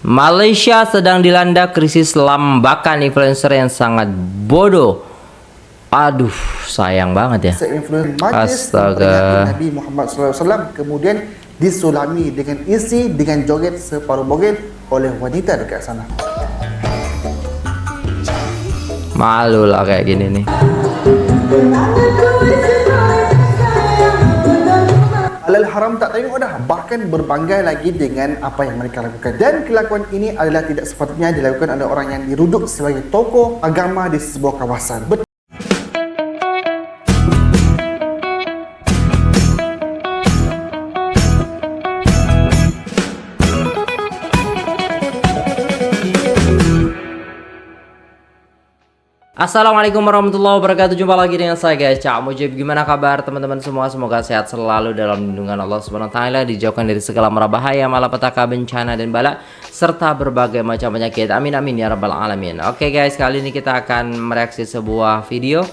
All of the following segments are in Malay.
Malaysia sedang dilanda krisis lambakan influencer yang sangat bodoh. Aduh, sayang banget ya. Astaga. Nabi Muhammad SAW kemudian disulami dengan isi dengan joget separuh bogel oleh wanita dekat sana. Malu lah kayak gini nih. Halal haram tak tengok dah, bahkan berbangga lagi dengan apa yang mereka lakukan. Dan kelakuan ini adalah tidak sepatutnya dilakukan oleh orang yang dirujuk sebagai tokoh agama di sebuah kawasan. Assalamualaikum warahmatullahi wabarakatuh. Jumpa lagi dengan saya guys, Cak Mujib. Gimana kabar teman-teman semua? Semoga sehat selalu dalam lindungan Allah Subhanahu wa taala, dijauhkan dari segala mara bahaya, malapetaka, bencana dan bala serta berbagai macam penyakit. Amin amin ya rabbal alamin. Oke guys, kali ini kita akan mereaksi sebuah video.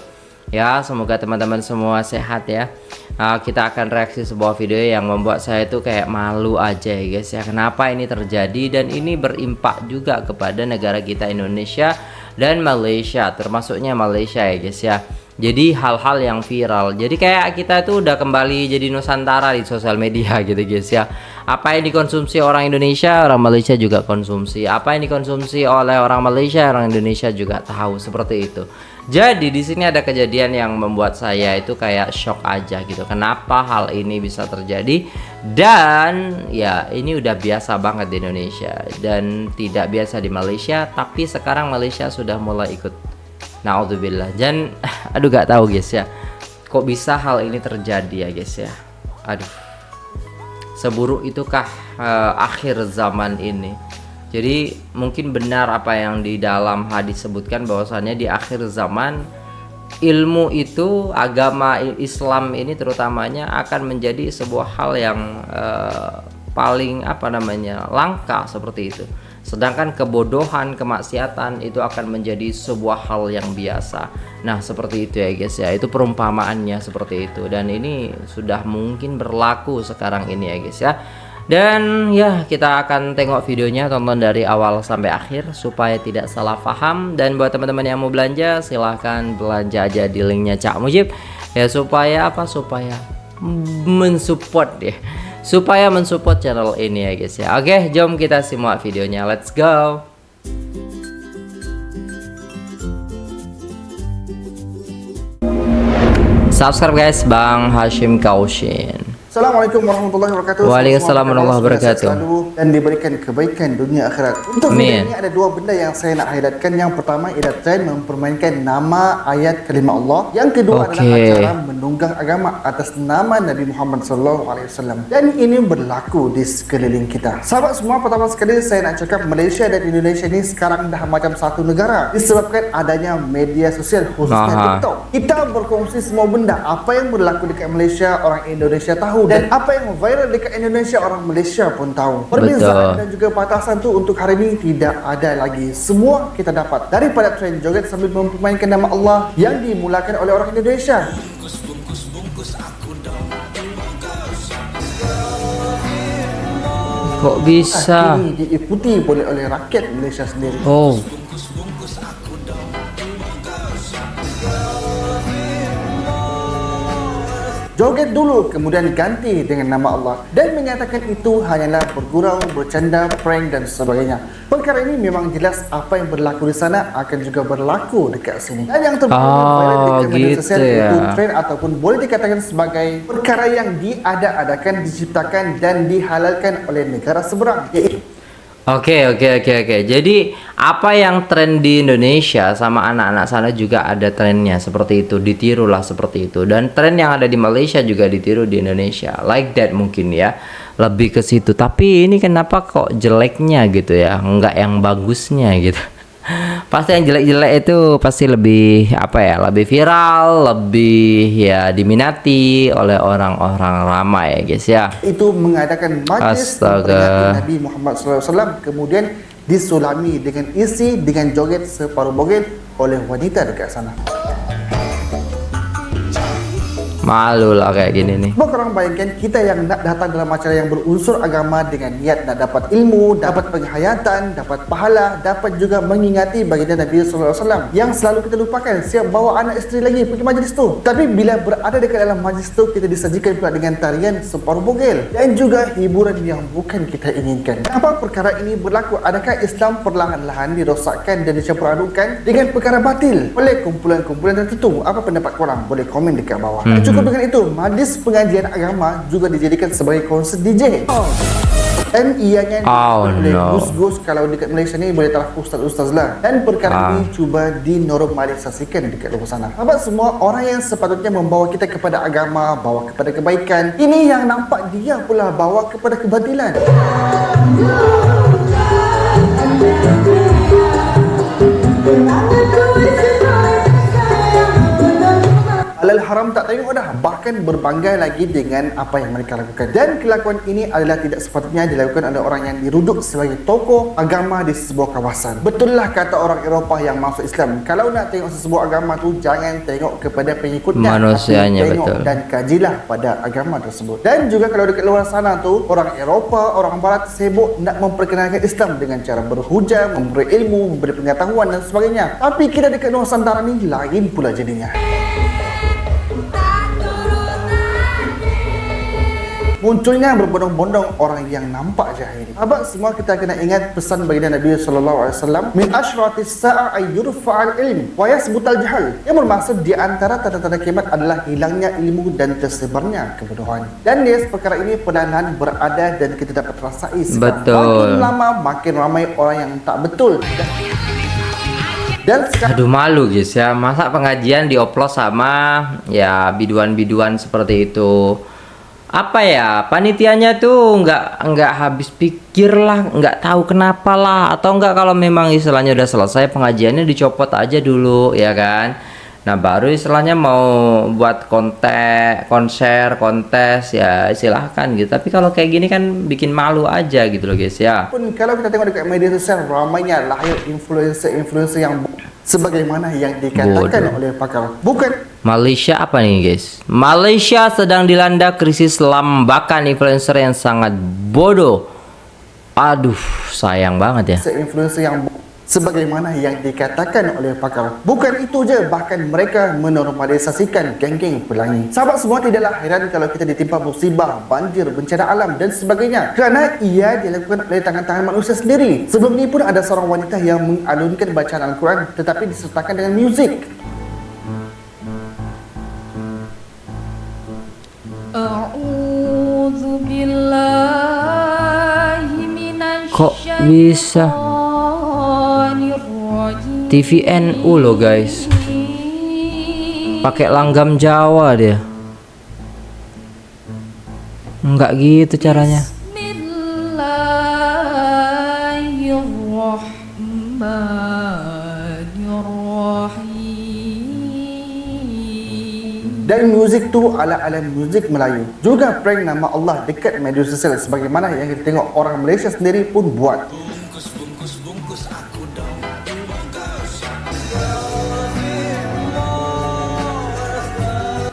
Ya, semoga teman-teman semua sehat ya. Kita akan reaksi sebuah video yang membuat saya itu kayak malu aja ya guys ya. Kenapa ini terjadi, dan ini berimpak juga kepada negara kita Indonesia dan Malaysia, termasuknya Malaysia ya guys ya. Jadi hal-hal yang viral, jadi kayak kita itu udah kembali jadi Nusantara di sosial media gitu guys ya. Apa yang dikonsumsi orang Indonesia, orang Malaysia juga konsumsi. Apa yang dikonsumsi oleh orang Malaysia, orang Indonesia juga tahu, seperti itu. Jadi di sini ada kejadian yang membuat saya itu kayak shock aja gitu. Kenapa hal ini bisa terjadi? Dan ya ini udah biasa banget di Indonesia dan tidak biasa di Malaysia, tapi sekarang Malaysia sudah mulai ikut. Naudzubillah. Dan aduh gak tahu guys ya, kok bisa hal ini terjadi ya guys ya. Aduh, seburuk itukah akhir zaman ini? Jadi mungkin benar apa yang di dalam hadis sebutkan, bahwasannya di akhir zaman ilmu itu, agama Islam ini terutamanya akan menjadi sebuah hal yang paling langka seperti itu. Sedangkan kebodohan, kemaksiatan itu akan menjadi sebuah hal yang biasa. Nah seperti itu ya guys ya, itu perumpamaannya seperti itu. Dan ini sudah mungkin berlaku sekarang ini ya guys ya. Dan ya kita akan tengok videonya, tonton dari awal sampai akhir supaya tidak salah paham. Dan buat teman-teman yang mau belanja, silahkan belanja aja di linknya Cak Mujib ya, supaya apa, supaya mensupport ya, supaya mensupport channel ini ya guys ya. Oke, jom kita simak videonya, let's go. Subscribe guys, Bang Hashim Kaushin. Assalamualaikum warahmatullahi wabarakatuh. Waalaikumsalam warahmatullahi wabarakatuh. Dan diberikan kebaikan dunia akhirat. Untuk video ini ada dua benda yang saya nak highlightkan. Yang pertama ialah tren mempermainkan nama ayat kalimah Allah. Yang kedua adalah cara menunggang agama atas nama Nabi Muhammad SAW. Dan ini berlaku di sekeliling kita. Sahabat semua, pertama sekali saya nak cakap Malaysia dan Indonesia ini sekarang dah macam satu negara, disebabkan adanya media sosial, khususnya TikTok. Kita berkongsi semua benda. Apa yang berlaku dekat Malaysia, orang Indonesia tahu, dan apa yang viral dekat Indonesia, orang Malaysia pun tahu. Perbezaan dan juga batasan tu untuk hari ini tidak ada lagi. Semua kita dapat daripada tren joget sambil mempermainkan nama Allah yang dimulakan oleh orang Indonesia. Kok bisa? Ini diikuti oleh rakyat Malaysia sendiri. Oh. Joget dulu kemudian ganti dengan nama Allah dan menyatakan itu hanyalah bergurau, bercanda, prank dan sebagainya. Perkara ini memang jelas apa yang berlaku di sana akan juga berlaku dekat sini. Dan yang terbaru di media sosial itu tren ataupun boleh dikatakan sebagai perkara yang diada-adakan, diciptakan dan dihalalkan oleh negara seberang. Oke. Jadi apa yang tren di Indonesia sama anak-anak sana juga ada trennya seperti itu, ditirulah seperti itu. Dan tren yang ada di Malaysia juga ditiru di Indonesia, like that mungkin ya, lebih ke situ. Tapi ini kenapa kok jeleknya gitu ya, enggak yang bagusnya gitu. Pasti yang jelek-jelek itu pasti lebih lebih viral, lebih ya diminati oleh orang-orang ramai ya guys ya. Itu mengadakan majlis Nabi Muhammad SAW kemudian disulami dengan isi dengan joget separuh bogel oleh wanita dekat sana. Malu lah kayak gini nih. Coba korang bayangkan kita yang nak datang dalam acara yang berunsur agama dengan niat nak dapat ilmu, dapat penghayatan, dapat pahala, dapat juga mengingati baginda Nabi SAW yang selalu kita lupakan. Siap bawa anak isteri lagi pergi majlis tu. Tapi bila berada dekat dalam majlis tu, kita disajikan pula dengan tarian separuh bogel dan juga hiburan yang bukan kita inginkan. Apa perkara ini berlaku? Adakah Islam perlahan-lahan dirosakkan dan dicampur adukkan dengan perkara batil oleh kumpulan-kumpulan tertentu? Apa pendapat korang? Boleh komen dekat bawah. Cukup dengan itu, majlis pengajian agama juga dijadikan sebagai konsert DJ. Dan ianya oleh gus-gus kalau dekat Malaysia ni boleh taraf ustaz-ustaz lah. Dan perkara ini cuba dinormalisasikan dekat luar sana. Sebab semua orang yang sepatutnya membawa kita kepada agama, bawa kepada kebaikan, ini yang nampak dia pula bawa kepada kebatilan. Halal haram tak tengok dah, bahkan berbanggai lagi dengan apa yang mereka lakukan. Dan kelakuan ini adalah tidak sepatutnya dilakukan oleh orang yang diruduk sebagai tokoh agama di sebuah kawasan. Betullah kata orang Eropah yang masuk Islam, kalau nak tengok sebuah agama tu jangan tengok kepada pengikutnya, manusianya, tengok betul. Dan kajilah pada agama tersebut. Dan juga kalau dekat luar sana tu, orang Eropah, orang Barat sibuk nak memperkenalkan Islam dengan cara berhujah, memberi ilmu, memberi pengetahuan dan sebagainya. Tapi kita dekat Nusantara ni lain pula jadinya. Munculnya berbondong-bondong orang yang nampak jahil. Abang semua kita kena ingat pesan baginda Nabi SAW, min asyratis sa'a ay yurfa'al ilm wa yasbutal jahal. Yang bermaksud di antara tanda-tanda kiamat adalah hilangnya ilmu dan tersebarnya kebodohan. Dan yes, perkara ini perlahan-lahan berada dan kita dapat rasai sekarang. Makin lama makin ramai orang yang tak betul. Dan aduh malu guys ya, masa pengajian dioplos sama ya biduan-biduan seperti itu. Apa ya, panitianya tuh nggak habis pikir lah, nggak tahu kenapa lah, atau nggak kalau memang istilahnya udah selesai pengajiannya dicopot aja dulu ya kan. Nah baru istilahnya mau buat konser kontes ya silahkan gitu. Tapi kalau kayak gini kan bikin malu aja gitu loh guys ya. Pun kalau kita tengok dekat media sosial ramainya lahir influencer yang sebagaimana yang dikatakan oleh pakar. Bukan Malaysia apa nih guys? Malaysia sedang dilanda krisis lambakan influencer yang sangat bodoh. Aduh, sayang banget ya. Influencer yang sebagaimana yang dikatakan oleh pakar. Bukan itu je, bahkan mereka menormalisasikan geng-geng pelangi. Sahabat semua, tidaklah heran kalau kita ditimpa musibah, banjir, bencana alam dan sebagainya, kerana ia dilakukan oleh tangan-tangan manusia sendiri. Sebelum ini pun ada seorang wanita yang mengalunkan bacaan Al-Quran tetapi disertakan dengan muzik. Kok bisa? TVNU loh guys, pakai langgam Jawa dia. Enggak gitu caranya. Dan muzik tu ala-ala muzik Melayu. Juga prank nama Allah dekat media sosial sebagaimana yang kita tengok orang Malaysia sendiri pun buat.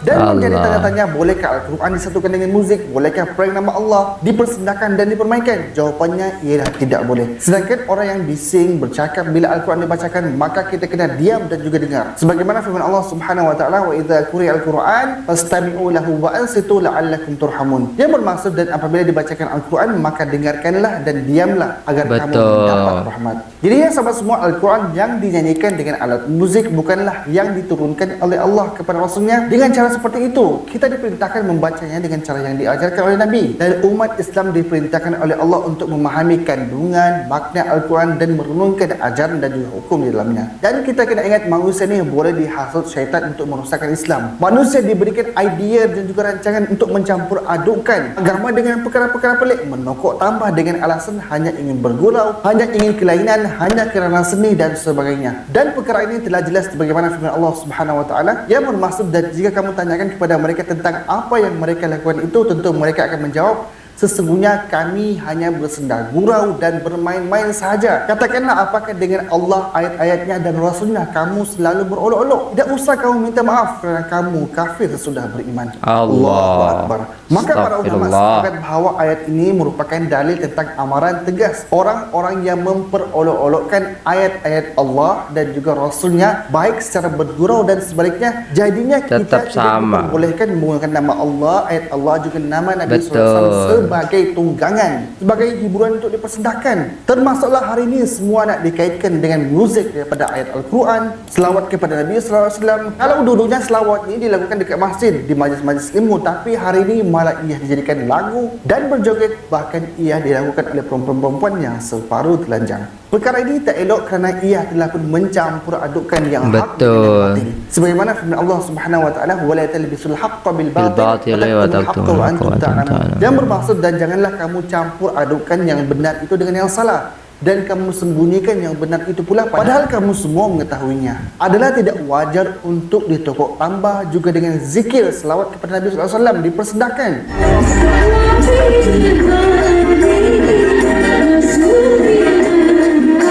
Dan menjadi tanya-tanya, bolehkah Al-Quran disatukan dengan muzik? Bolehkah prank nama Allah dipersendahkan dan dipermainkan? Jawapannya ialah tidak boleh. Sedangkan orang yang bising bercakap bila Al-Quran dibacakan, maka kita kena diam dan juga dengar. Sebagaimana firman Allah Subhanahu wa taala, wa idza quri'a al-Quran fastami'u lahu wa ansitu la'allakum turhamun. Yang bermaksud, dan apabila dibacakan Al-Quran maka dengarkanlah dan diamlah agar kamu mendapat rahmat. Jadi ya sahabat semua, Al-Quran yang dinyanyikan dengan alat muzik bukanlah yang diturunkan oleh Allah kepada Rasulnya dengan cara seperti itu. Kita diperintahkan membacanya dengan cara yang diajarkan oleh Nabi, dan umat Islam diperintahkan oleh Allah untuk memahami kandungan makna Al-Quran dan merenungkan ajaran dan juga hukum di dalamnya. Dan kita kena ingat, manusia ni boleh dihasut syaitan untuk merosakkan Islam. Manusia diberikan idea dan juga rancangan untuk mencampur adukkan agama dengan perkara-perkara pelik, menokok tambah dengan alasan hanya ingin bergurau, hanya ingin kelainan, hanya kerana seni dan sebagainya. Dan perkara ini telah jelas bagaimana firman Allah Subhanahu wa taala yang bermaksud, dan jika kamu tanyakan kepada mereka tentang apa yang mereka lakukan itu, tentu mereka akan menjawab, sesungguhnya kami hanya bersenda gurau dan bermain-main saja. Katakanlah, apakah dengan Allah, ayat-ayatnya dan Rasulnya kamu selalu berolok-olok? Tidak usah kamu minta maaf kerana kamu kafir sesudah beriman. Allahu Akbar. Maka para ulama sepakat bahawa ayat ini merupakan dalil tentang amaran tegas orang-orang yang memperolok-olokkan ayat-ayat Allah dan juga Rasulnya, baik secara bergurau dan sebaliknya. Jadinya kita tetap tidak diperbolehkan menggunakan nama Allah, ayat Allah, juga nama Nabi SAW sebagai tunggangan, sebagai hiburan untuk dipersendakan. Termasuklah hari ini semua nak dikaitkan dengan muzik daripada ayat Al-Quran, selawat kepada Nabi SAW. Kalau dulunya selawat ini dilakukan dekat masjid, di majlis-majlis ilmu, tapi hari ini malah ia dijadikan lagu dan berjoget, bahkan ia dilakukan oleh perempuan-perempuan yang separuh telanjang. Perkara ini tak elok kerana ia telah pun mencampur adukkan yang hak dengan batil. Sebagaimana firman Allah Subhanahu wa taala, "Wa la talbisul haqqo bil batil wa taqtumul haqqa wa antum ta'lamun." Yang bermaksud, dan janganlah kamu campur adukkan yang benar itu dengan yang salah, dan kamu sembunyikan yang benar itu pula padahal kamu semua mengetahuinya. Adalah tidak wajar untuk ditokok tambah juga dengan zikir selawat kepada Nabi sallallahu alaihi wasallam dipersendakan.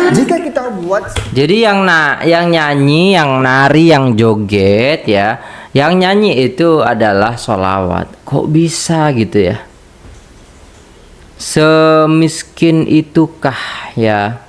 Jika kita buat, jadi yang nyanyi, yang nari, yang joget ya, yang nyanyi itu adalah sholawat. Kok bisa gitu ya? Semiskin itukah ya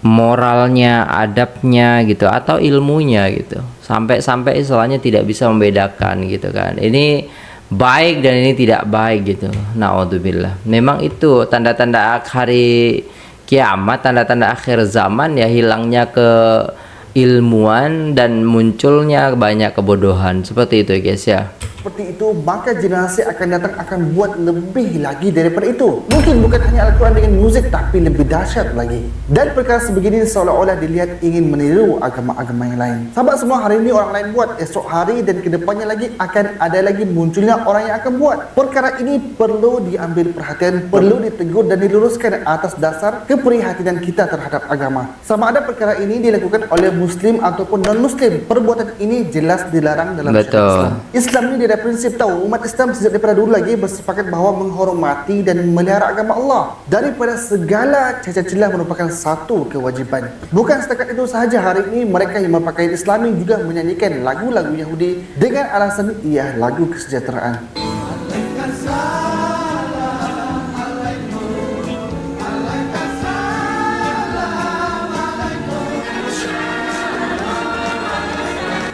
moralnya, adabnya gitu, atau ilmunya gitu, sampai istilahnya tidak bisa membedakan gitu kan, ini baik dan ini tidak baik gitu. Naudzubillah. Memang itu tanda-tanda hari kiamat, tanda-tanda akhir zaman ya, hilangnya keilmuan dan munculnya banyak kebodohan. Seperti itu guys ya. Seperti itu, maka generasi akan datang akan buat lebih lagi daripada itu. Mungkin bukan hanya Al-Quran dengan muzik, tapi lebih dahsyat lagi. Dan perkara sebegini seolah-olah dilihat ingin meniru agama-agama yang lain. Sahabat semua, hari ini orang lain buat, esok hari dan kedepannya lagi akan ada lagi munculnya orang yang akan buat. Perkara ini perlu diambil perhatian, perlu ditegur dan diluruskan atas dasar keprihatinan kita terhadap agama. Sama ada perkara ini dilakukan oleh Muslim ataupun non-Muslim, perbuatan ini jelas dilarang dalam syariat Islam. Islam ini ada prinsip, tahu, umat Islam sejak daripada dulu lagi bersepakat bahawa menghormati dan memelihara agama Allah daripada segala cacat celah merupakan satu kewajiban. Bukan setakat itu sahaja, hari ini mereka yang berpakaian Islami juga menyanyikan lagu-lagu Yahudi dengan alasan ia lagu kesejahteraan.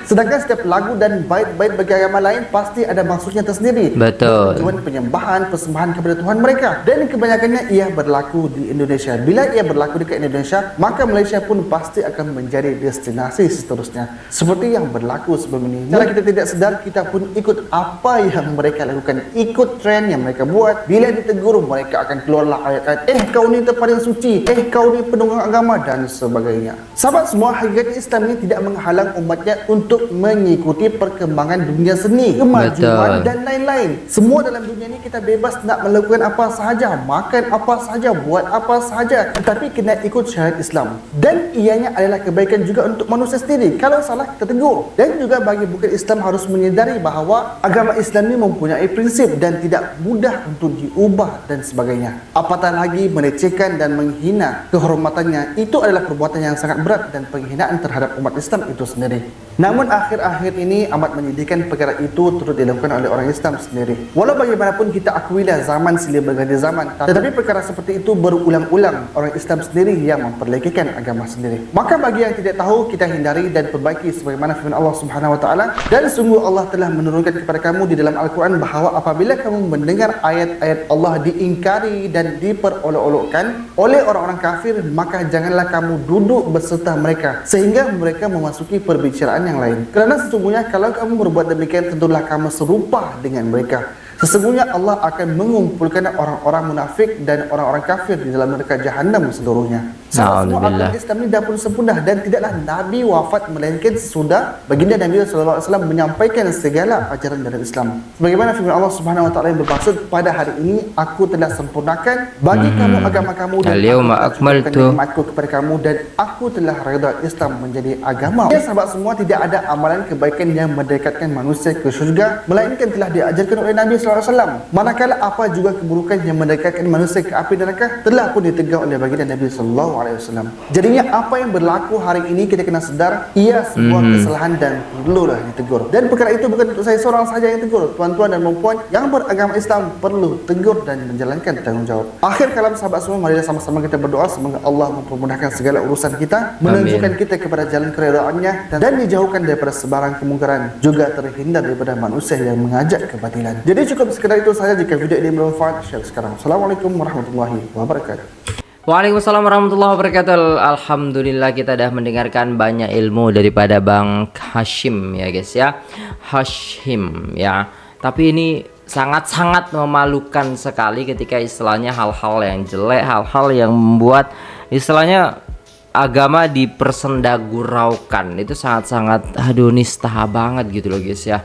Sedangkan setiap lagu dan bait-bait bagi agama lain pasti ada maksudnya tersendiri. Betul. Tujuan penyembahan, persembahan kepada Tuhan mereka. Dan kebanyakannya ia berlaku di Indonesia. Bila ia berlaku dekat Indonesia, maka Malaysia pun pasti akan menjadi destinasi seterusnya. Seperti yang berlaku sebelum ini. Kalau kita tidak sedar, kita pun ikut apa yang mereka lakukan, ikut trend yang mereka buat. Bila ditegur, mereka akan keluarlah ayat-ayat, kau ni terpaling suci, kau ni penunggang agama dan sebagainya. Sahabat semua, hakikat Islam ini tidak menghalang umatnya untuk mengikuti perkembangan dunia seni, kemajuan dan lain-lain. Semua dalam dunia ini kita bebas nak melakukan apa sahaja, makan apa sahaja, buat apa sahaja, tetapi kena ikut syariat Islam. Dan ianya adalah kebaikan juga untuk manusia sendiri. Kalau salah, kita tegur. Dan juga bagi bukan Islam harus menyedari bahawa agama Islam ini mempunyai prinsip dan tidak mudah untuk diubah dan sebagainya. Apatah lagi melecehkan dan menghina kehormatannya, itu adalah perbuatan yang sangat berat dan penghinaan terhadap umat Islam itu sendiri. Namun akhir-akhir ini amat menyedihkan perkara itu turut dilakukan oleh orang Islam sendiri. Walau bagaimanapun kita akuilah zaman silih berganti zaman, tetapi perkara seperti itu berulang-ulang orang Islam sendiri yang memperlekehkan agama sendiri. Maka bagi yang tidak tahu, kita hindari dan perbaiki sebagaimana firman Allah Subhanahu wa taala, dan sungguh Allah telah menurunkan kepada kamu di dalam Al-Quran bahawa apabila kamu mendengar ayat-ayat Allah diingkari dan diperolok-olokkan oleh orang-orang kafir, maka janganlah kamu duduk berserta mereka sehingga mereka memasuki perbicaraan yang lain. Kerana sesungguhnya kalau kamu berbuat demikian, tentulah kamu serupa dengan mereka. Sesungguhnya Allah akan mengumpulkan orang-orang munafik dan orang-orang kafir di dalam neraka jahanam seluruhnya. Semua agama Islam ini dah pun sempurna dan tidaklah Nabi wafat melainkan sesudah baginda Nabi SAW menyampaikan segala ajaran dari Islam. Sebagaimana firman Allah Subhanahu wa taala yang bermaksud, pada hari ini aku telah sempurnakan bagi kamu agama kamu dan aku telah nikmatku kepada kamu dan aku telah redha Islam menjadi agama. Ya sahabat semua, tidak ada amalan kebaikan yang mendekatkan manusia ke syurga melainkan telah diajarkan oleh Nabi SAW, manakala apa juga keburukan yang mendekatkan manusia ke api neraka telah pun ditegur oleh baginda Nabi SAW. Jadinya apa yang berlaku hari ini kita kena sedar ia sebuah kesalahan dan perlulah ditegur. Dan perkara itu bukan untuk saya seorang saja yang tegur, tuan-tuan dan puan-puan yang beragama Islam perlu tegur dan menjalankan tanggungjawab. Akhir kalam sahabat semua, mari sama-sama kita berdoa semoga Allah mempermudahkan segala urusan kita, menunjukkan kita kepada jalan keridhaan-Nya dan dijauhkan daripada sebarang kemungkaran, juga terhindar daripada manusia yang mengajak kebatilan. Jadi cukup sekedar itu saja. Jika video ini bermanfaat, share sekarang. Assalamualaikum warahmatullahi wabarakatuh. Waalaikumsalam warahmatullahi wabarakatuh. Alhamdulillah kita dah mendengarkan banyak ilmu daripada Bang Hashim ya guys ya. Hashim ya. Tapi ini sangat-sangat memalukan sekali ketika istilahnya hal-hal yang jelek, hal-hal yang membuat istilahnya agama dipersendaguraukan. Itu sangat-sangat nista banget gitu loh guys ya.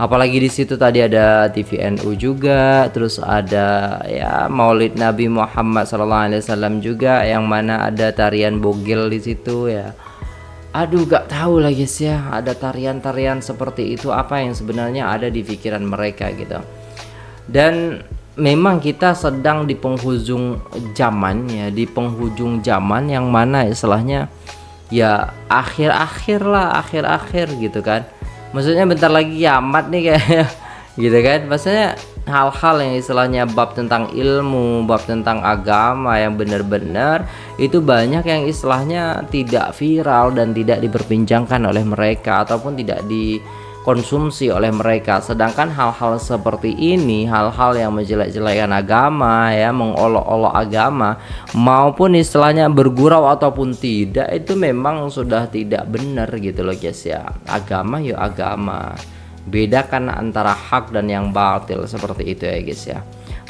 Apalagi di situ tadi ada TVNU juga, terus ada ya Maulid Nabi Muhammad SAW juga, yang mana ada tarian bogel di situ ya. Aduh, gak tahu lah guys ya, ada tarian-tarian seperti itu apa yang sebenarnya ada di pikiran mereka gitu. Dan memang kita sedang di penghujung zaman ya, di penghujung zaman yang mana istilahnya ya akhir-akhir gitu kan. Maksudnya bentar lagi kiamat nih kayaknya gitu kan. Maksudnya hal-hal yang istilahnya bab tentang ilmu, bab tentang agama yang benar-benar itu banyak yang istilahnya tidak viral dan tidak diperbincangkan oleh mereka ataupun tidak dikonsumsi oleh mereka. Sedangkan hal-hal seperti ini, hal-hal yang menjelek-jelekan agama ya, mengolok-olok agama maupun istilahnya bergurau ataupun tidak, itu memang sudah tidak benar gitu loh guys ya. Agama ya agama, bedakan antara hak dan yang batil, seperti itu ya guys ya.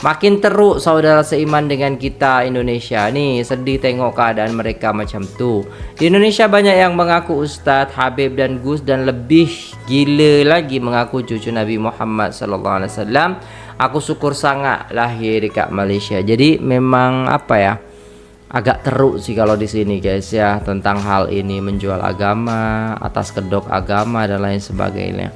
Makin teruk saudara seiman dengan kita Indonesia nih, sedih tengok keadaan mereka macam tuh. Di Indonesia banyak yang mengaku Ustadz, Habib dan Gus, dan lebih gila lagi mengaku cucu Nabi Muhammad SAW. Aku syukur sangat lahir di Malaysia. Jadi memang apa ya, agak teruk sih kalau di sini guys ya, tentang hal ini menjual agama atas kedok agama dan lain sebagainya.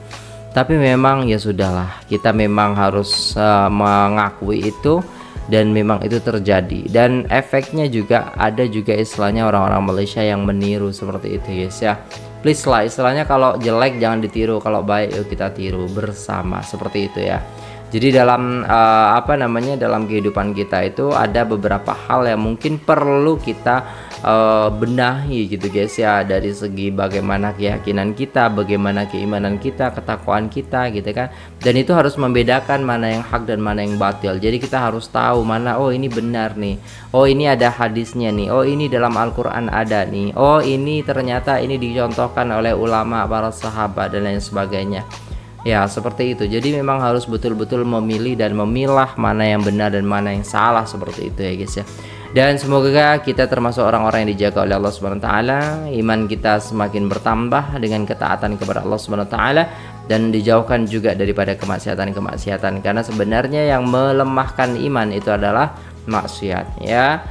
Tapi memang ya sudahlah, kita memang harus mengakui itu, dan memang itu terjadi, dan efeknya juga ada juga istilahnya orang-orang Malaysia yang meniru seperti itu guys ya. Please lah, istilahnya kalau jelek jangan ditiru, kalau baik yuk kita tiru bersama, seperti itu ya. Jadi dalam dalam kehidupan kita itu ada beberapa hal yang mungkin perlu kita benahi gitu guys ya, dari segi bagaimana keyakinan kita, bagaimana keimanan kita, ketakwaan kita gitu kan. Dan itu harus membedakan mana yang hak dan mana yang batil. Jadi kita harus tahu mana, oh ini benar nih, oh ini ada hadisnya nih, oh ini dalam Al-Quran ada nih, oh ini ternyata ini dicontohkan oleh ulama, para sahabat dan lain sebagainya. Ya seperti itu. Jadi memang harus betul-betul memilih dan memilah mana yang benar dan mana yang salah, seperti itu ya guys ya. Dan semoga kita termasuk orang-orang yang dijaga oleh Allah Subhanahu wa taala, iman kita semakin bertambah dengan ketaatan kepada Allah Subhanahu wa taala, dan dijauhkan juga daripada kemaksiatan-kemaksiatan, karena sebenarnya yang melemahkan iman itu adalah maksiat ya.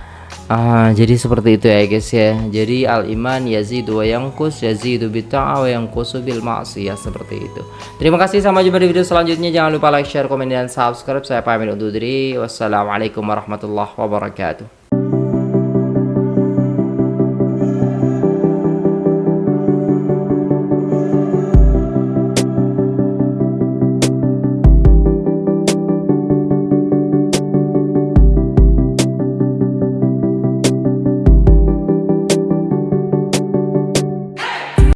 Jadi seperti itu ya guys ya. Jadi al-iman yazidu wa yanqus, yazidu bitta'ah wa yanqusu bil ma'siyah, seperti itu. Terima kasih, sampai jumpa di video selanjutnya. Jangan lupa like, share, komen dan subscribe. Saya pamit undur diri. Wassalamualaikum warahmatullahi wabarakatuh.